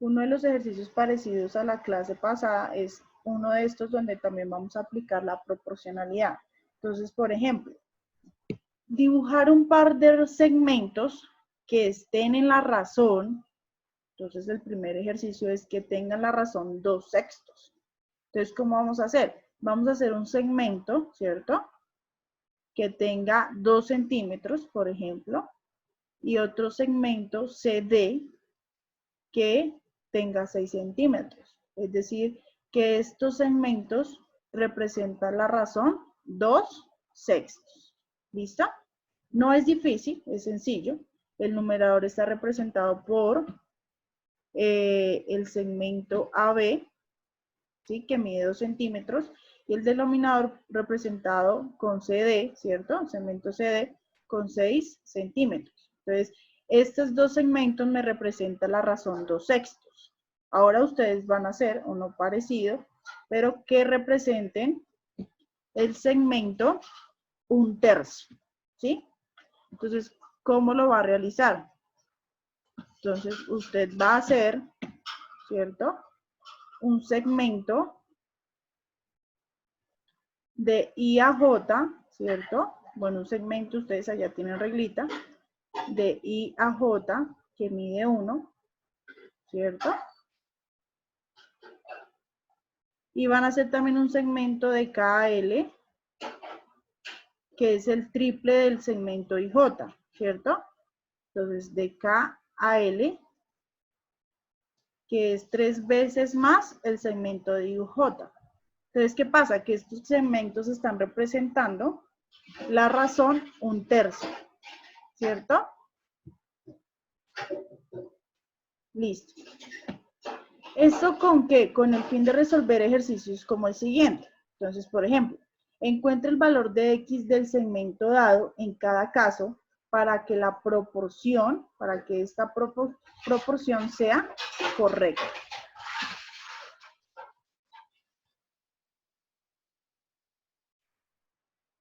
Uno de los ejercicios parecidos a la clase pasada es uno de estos donde también vamos a aplicar la proporcionalidad. Entonces, por ejemplo, dibujar un par de segmentos que estén en la razón. Entonces, el primer ejercicio es que tengan la razón 2/6. Entonces, ¿cómo vamos a hacer? Vamos a hacer un segmento, ¿cierto? Que tenga 2 centímetros, por ejemplo, y otro segmento CD que tenga 6 centímetros. Es decir, que estos segmentos representan la razón 2/6. ¿Listo? No es difícil, es sencillo. El numerador está representado por el segmento AB, ¿sí? Que mide 2 centímetros, y el denominador representado con CD, ¿cierto? El segmento CD con 6 centímetros. Entonces, estos dos segmentos me representan la razón 2/6. Ahora ustedes van a hacer uno parecido, pero que representen el segmento 1/3, ¿sí? Entonces, ¿cómo lo va a realizar? Entonces, usted va a hacer, ¿cierto? Un segmento de I a J, ¿cierto? Bueno, un segmento, ustedes allá tienen reglita, de I a J, que mide 1, ¿cierto? Y van a hacer también un segmento de K a L, que es el triple del segmento IJ, ¿cierto? Entonces, de K a L, que es 3 veces más el segmento de IJ. Entonces, ¿qué pasa? Que estos segmentos están representando la razón 1/3, ¿cierto? Listo. ¿Esto con qué? Con el fin de resolver ejercicios como el siguiente. Entonces, por ejemplo, encuentre el valor de X del segmento dado en cada caso para que la proporción, para que esta proporción sea correcta.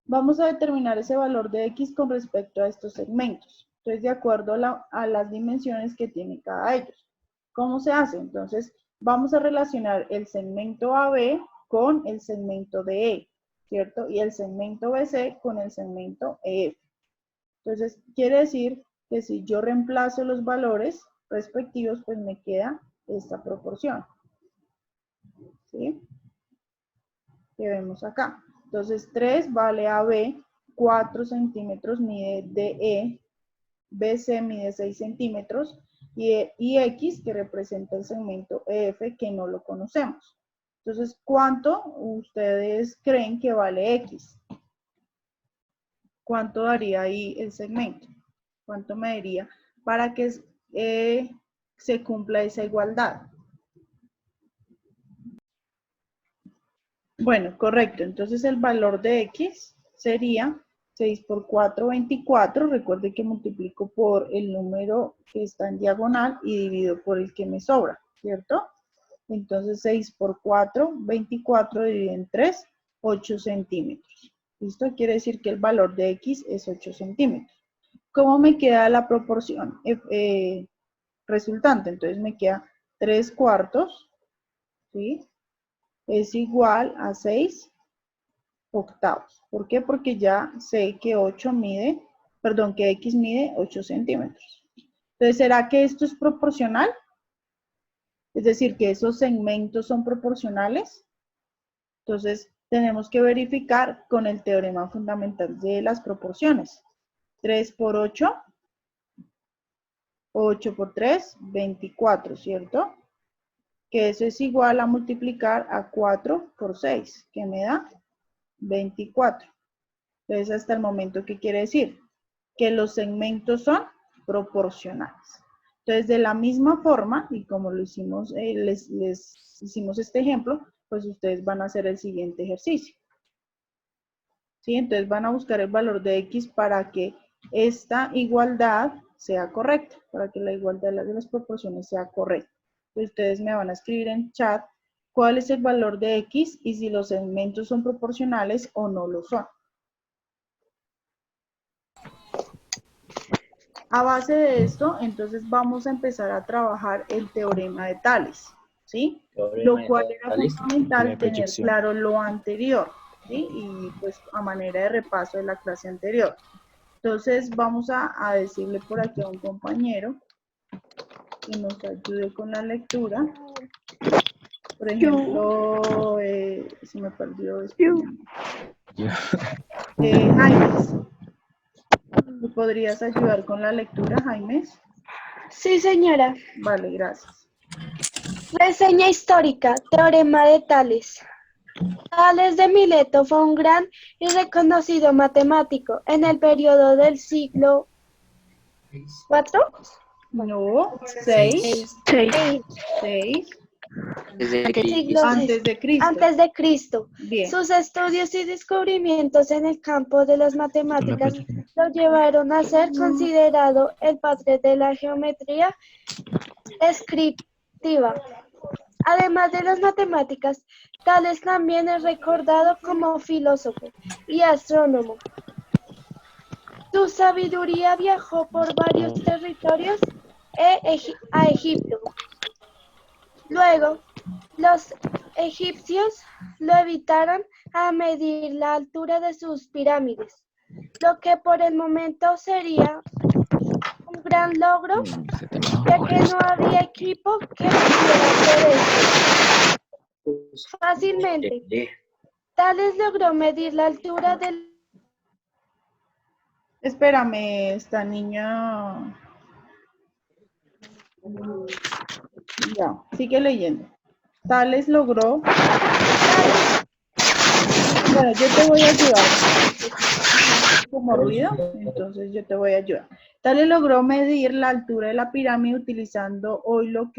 Vamos a determinar ese valor de X con respecto a estos segmentos. Entonces, de acuerdo a las dimensiones que tiene cada de ellos. ¿Cómo se hace? Entonces, vamos a relacionar el segmento AB con el segmento DE, ¿cierto? Y el segmento BC con el segmento EF. Entonces, quiere decir que si yo reemplazo los valores respectivos, pues me queda esta proporción, ¿sí? Que vemos acá. Entonces, 3 vale AB, 4 centímetros mide DE, BC mide 6 centímetros, y X, que representa el segmento EF, que no lo conocemos. Entonces, ¿cuánto ustedes creen que vale X? ¿Cuánto daría ahí el segmento? ¿Cuánto me daría para que se cumpla esa igualdad? Bueno, correcto. Entonces, el valor de X sería 6 por 4, 24. Recuerde que multiplico por el número que está en diagonal y divido por el que me sobra, ¿cierto? Entonces, 6 por 4, 24 dividido en 3, 8 centímetros. ¿Listo? Quiere decir que el valor de X es 8 centímetros. ¿Cómo me queda la proporción resultante? Entonces, me queda 3 cuartos, ¿sí? Es igual a 6 octavos. ¿Por qué? Porque ya sé que que X mide 8 centímetros. Entonces, ¿será que esto es proporcional? Es decir, que esos segmentos son proporcionales. Entonces, tenemos que verificar con el teorema fundamental de las proporciones. 3 por 8, 8 por 3, 24, ¿cierto? Que eso es igual a multiplicar a 4 por 6, que me da 24. Entonces, hasta el momento, ¿qué quiere decir? Que los segmentos son proporcionales. Entonces, de la misma forma, y como lo hicimos, les hicimos este ejemplo, pues ustedes van a hacer el siguiente ejercicio. ¿Sí? Entonces, van a buscar el valor de X para que esta igualdad sea correcta, para que la igualdad de las proporciones sea correcta. Entonces, ustedes me van a escribir en chat cuál es el valor de X y si los segmentos son proporcionales o no lo son. A base de esto, entonces vamos a empezar a trabajar el teorema de Tales, ¿sí? Lo cual era fundamental tener claro lo anterior, ¿sí? Y pues a manera de repaso de la clase anterior. Entonces vamos a decirle por aquí a un compañero que nos ayude con la lectura. Por ejemplo, se me perdió esto. Jaimes, ¿me podrías ayudar con la lectura, Jaimes? Sí, señora. Vale, gracias. Reseña histórica, teorema de Tales. Tales de Mileto fue un gran y reconocido matemático en el periodo del siglo IV. No, 6. 6. Antes de Cristo. Antes de Cristo. Bien. Sus estudios y descubrimientos en el campo de las matemáticas lo llevaron a ser considerado el padre de la geometría descriptiva. Además de las matemáticas, Tales también es recordado como filósofo y astrónomo. Su sabiduría viajó por varios territorios a Egipto. Luego, los egipcios lo evitaron a medir la altura de sus pirámides, lo que por el momento sería un gran logro, ya que no había equipo que pudiera hacer esto fácilmente. Tales logró medir la altura del... Espérame, esta niña... Ya, sigue leyendo. Tales logró... Bueno, yo te voy a ayudar. Como ruido, entonces yo te voy a ayudar. Tales logró medir la altura de la pirámide utilizando lo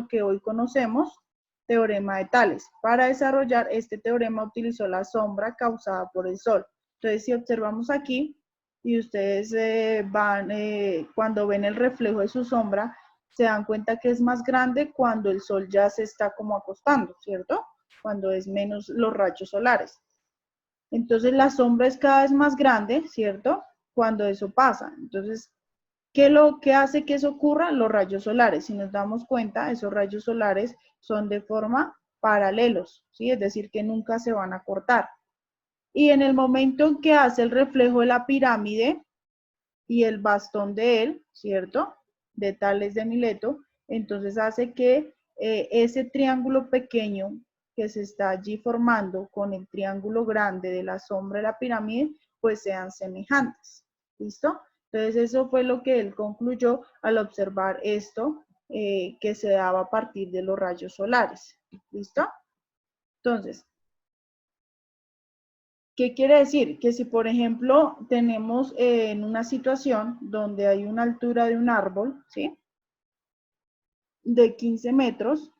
que hoy conocemos, teorema de Tales. Para desarrollar este teorema utilizó la sombra causada por el Sol. Entonces, si observamos aquí, y ustedes cuando ven el reflejo de su sombra, se dan cuenta que es más grande cuando el Sol ya se está como acostando, ¿cierto? Cuando es menos los rayos solares. Entonces la sombra es cada vez más grande, ¿cierto? Cuando eso pasa. Entonces, ¿qué hace que eso ocurra? Los rayos solares. Si nos damos cuenta, esos rayos solares son de forma paralelos, ¿sí? Es decir, que nunca se van a cortar. Y en el momento en que hace el reflejo de la pirámide y el bastón de él, ¿cierto? De Tales de Mileto, entonces hace que ese triángulo pequeño que se está allí formando con el triángulo grande de la sombra de la pirámide, pues sean semejantes. ¿Listo? Entonces eso fue lo que él concluyó al observar esto que se daba a partir de los rayos solares. ¿Listo? Entonces, ¿qué quiere decir? Que si, por ejemplo, tenemos en una situación donde hay una altura de un árbol, ¿sí? De 15 metros,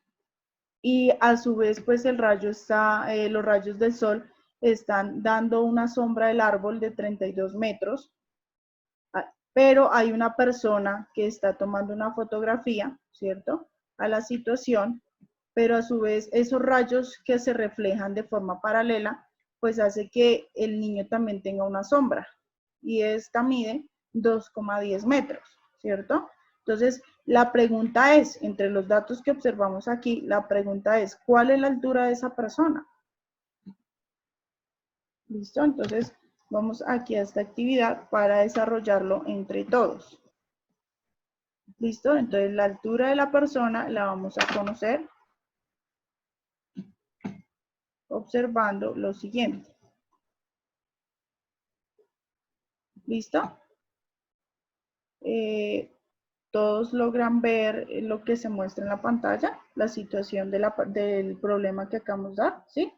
y a su vez, pues los rayos del sol están dando una sombra del árbol de 32 metros, pero hay una persona que está tomando una fotografía, ¿cierto? A la situación, pero a su vez esos rayos que se reflejan de forma paralela, pues hace que el niño también tenga una sombra, y esta mide 2,10 metros, ¿cierto? Entonces, la pregunta es, entre los datos que observamos aquí, la pregunta es, ¿cuál es la altura de esa persona? ¿Listo? Entonces, vamos aquí a esta actividad para desarrollarlo entre todos. ¿Listo? Entonces, la altura de la persona la vamos a conocer observando lo siguiente. ¿Listo? Todos logran ver lo que se muestra en la pantalla, la situación del problema que acabamos de dar, ¿sí?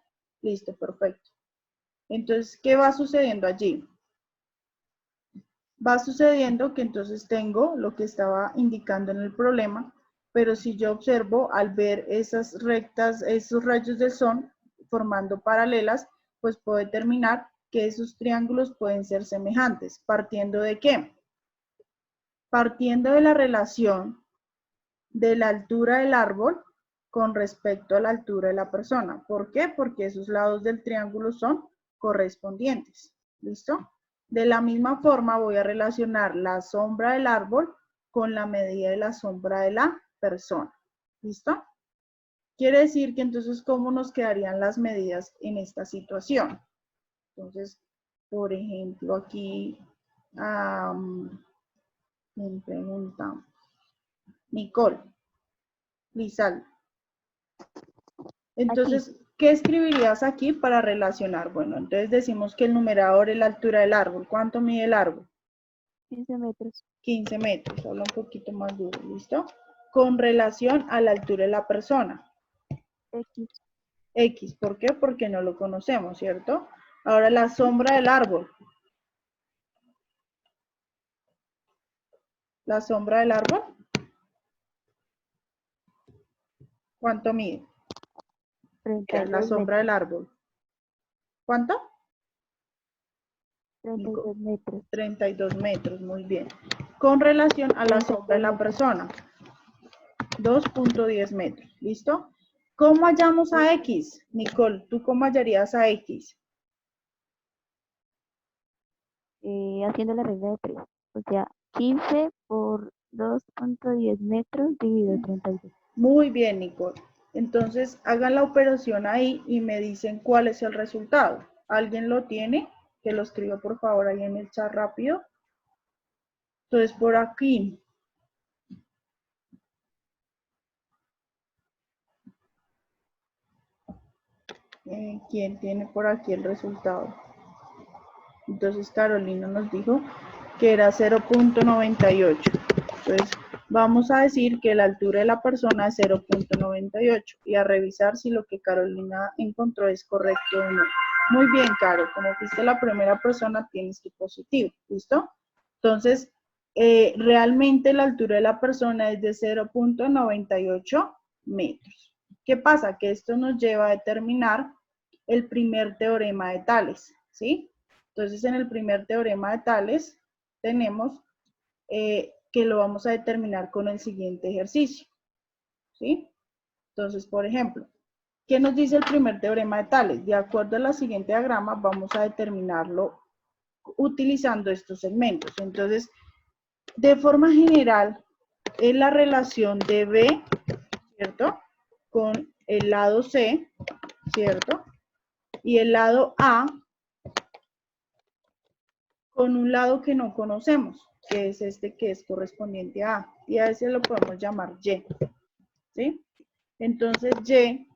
Listo, perfecto. Entonces, ¿qué va sucediendo allí? Va sucediendo que entonces tengo lo que estaba indicando en el problema, pero si yo observo al ver esas rectas, esos rayos de sol formando paralelas, pues puedo determinar que esos triángulos pueden ser semejantes. ¿Partiendo de qué? Partiendo de la relación de la altura del árbol con respecto a la altura de la persona. ¿Por qué? Porque esos lados del triángulo son correspondientes. ¿Listo? De la misma forma voy a relacionar la sombra del árbol con la medida de la sombra de la persona. ¿Listo? Quiere decir que entonces, ¿cómo nos quedarían las medidas en esta situación? Entonces, por ejemplo, aquí me preguntan, Nicole, Lizal. Entonces, ¿qué escribirías aquí para relacionar? Bueno, entonces decimos que el numerador es la altura del árbol. ¿Cuánto mide el árbol? 15 metros. 15 metros, habla un poquito más duro, ¿listo? Con relación a la altura de la persona. X. X, ¿por qué? Porque no lo conocemos, ¿cierto? Ahora la sombra del árbol. La sombra del árbol. ¿Cuánto mide? ¿Qué es la 32 sombra metros. del árbol? ¿Cuánto? 32 metros. 32 metros, muy bien. Con relación a la sombra de la persona. 2.10 metros, ¿listo? ¿Cómo hallamos a X? Nicole, ¿tú cómo hallarías a X? Haciendo la regla de 3. O sea, 15 por 2.10 metros dividido 32. Muy bien, Nicole. Entonces, hagan la operación ahí y me dicen cuál es el resultado. ¿Alguien lo tiene? Que lo escriba por favor ahí en el chat rápido. Entonces, por aquí. ¿Quién tiene por aquí el resultado? Entonces, Carolina nos dijo que era 0.98. Entonces, vamos a decir que la altura de la persona es 0.98 y a revisar si lo que Carolina encontró es correcto o no. Muy bien, Caro, como fuiste la primera persona, tienes tu positivo, ¿listo? Entonces, realmente la altura de la persona es de 0.98 metros. ¿Qué pasa? Que esto nos lleva a determinar el primer teorema de Tales, ¿sí? Entonces, en el primer teorema de Tales tenemos que lo vamos a determinar con el siguiente ejercicio, ¿sí? Entonces, por ejemplo, ¿qué nos dice el primer teorema de Tales? De acuerdo a la siguiente diagrama, vamos a determinarlo utilizando estos segmentos. Entonces, de forma general, es la relación de B, ¿cierto? Con el lado C, ¿cierto? Y el lado A con un lado que no conocemos, que es este que es correspondiente a A, y a ese lo podemos llamar Y, ¿sí? Entonces, Y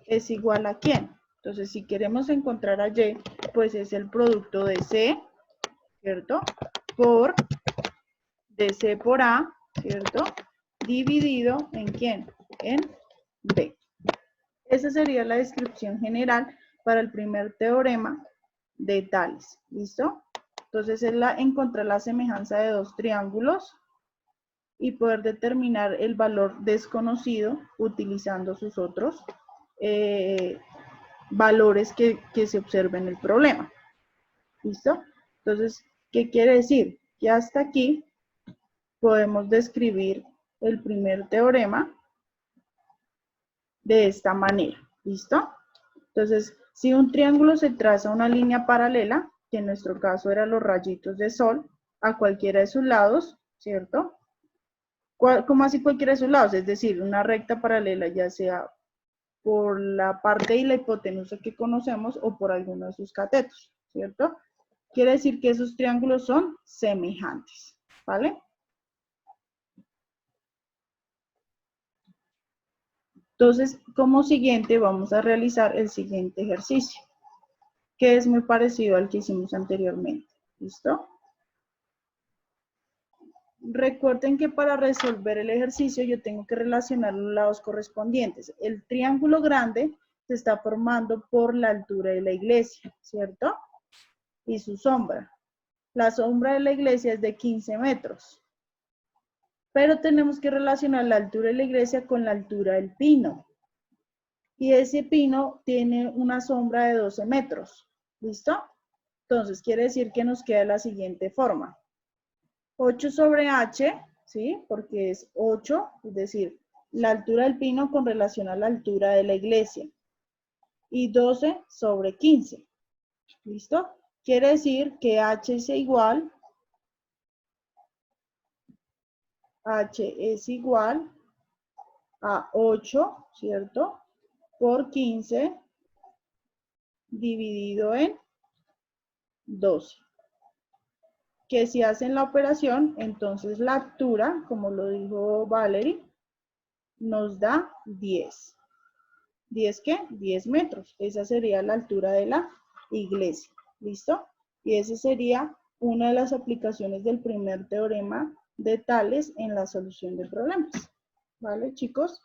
es igual a ¿quién? Entonces, si queremos encontrar a Y, pues es el producto de C, ¿cierto? Por, de C por A, ¿cierto? Dividido en ¿quién? En B. Esa sería la descripción general para el primer teorema de Tales, ¿listo? Entonces es encontrar la semejanza de dos triángulos y poder determinar el valor desconocido utilizando sus otros valores que se observen en el problema. ¿Listo? Entonces, ¿qué quiere decir? Que hasta aquí podemos describir el primer teorema de esta manera. ¿Listo? Entonces, si un triángulo se traza una línea paralela, que en nuestro caso eran los rayitos de sol, a cualquiera de sus lados, ¿cierto? ¿Cómo así cualquiera de sus lados? Es decir, una recta paralela, ya sea por la parte y la hipotenusa que conocemos o por alguno de sus catetos, ¿cierto? Quiere decir que esos triángulos son semejantes, ¿vale? Entonces, como siguiente, vamos a realizar el siguiente ejercicio, que es muy parecido al que hicimos anteriormente. ¿Listo? Recuerden que para resolver el ejercicio yo tengo que relacionar los lados correspondientes. El triángulo grande se está formando por la altura de la iglesia, ¿cierto? Y su sombra. La sombra de la iglesia es de 15 metros. Pero tenemos que relacionar la altura de la iglesia con la altura del pino. Y ese pino tiene una sombra de 12 metros. ¿Listo? Entonces, quiere decir que nos queda de la siguiente forma. 8 sobre h, ¿sí? Porque es 8, es decir, la altura del pino con relación a la altura de la iglesia. Y 12 sobre 15. ¿Listo? Quiere decir que H es igual a 8, ¿cierto? Por 15 dividido en 12. Que si hacen la operación, entonces la altura, como lo dijo Valerie, nos da 10. ¿10 qué? 10 metros. Esa sería la altura de la iglesia. ¿Listo? Y esa sería una de las aplicaciones del primer teorema de Tales en la solución de problemas. ¿Vale, chicos?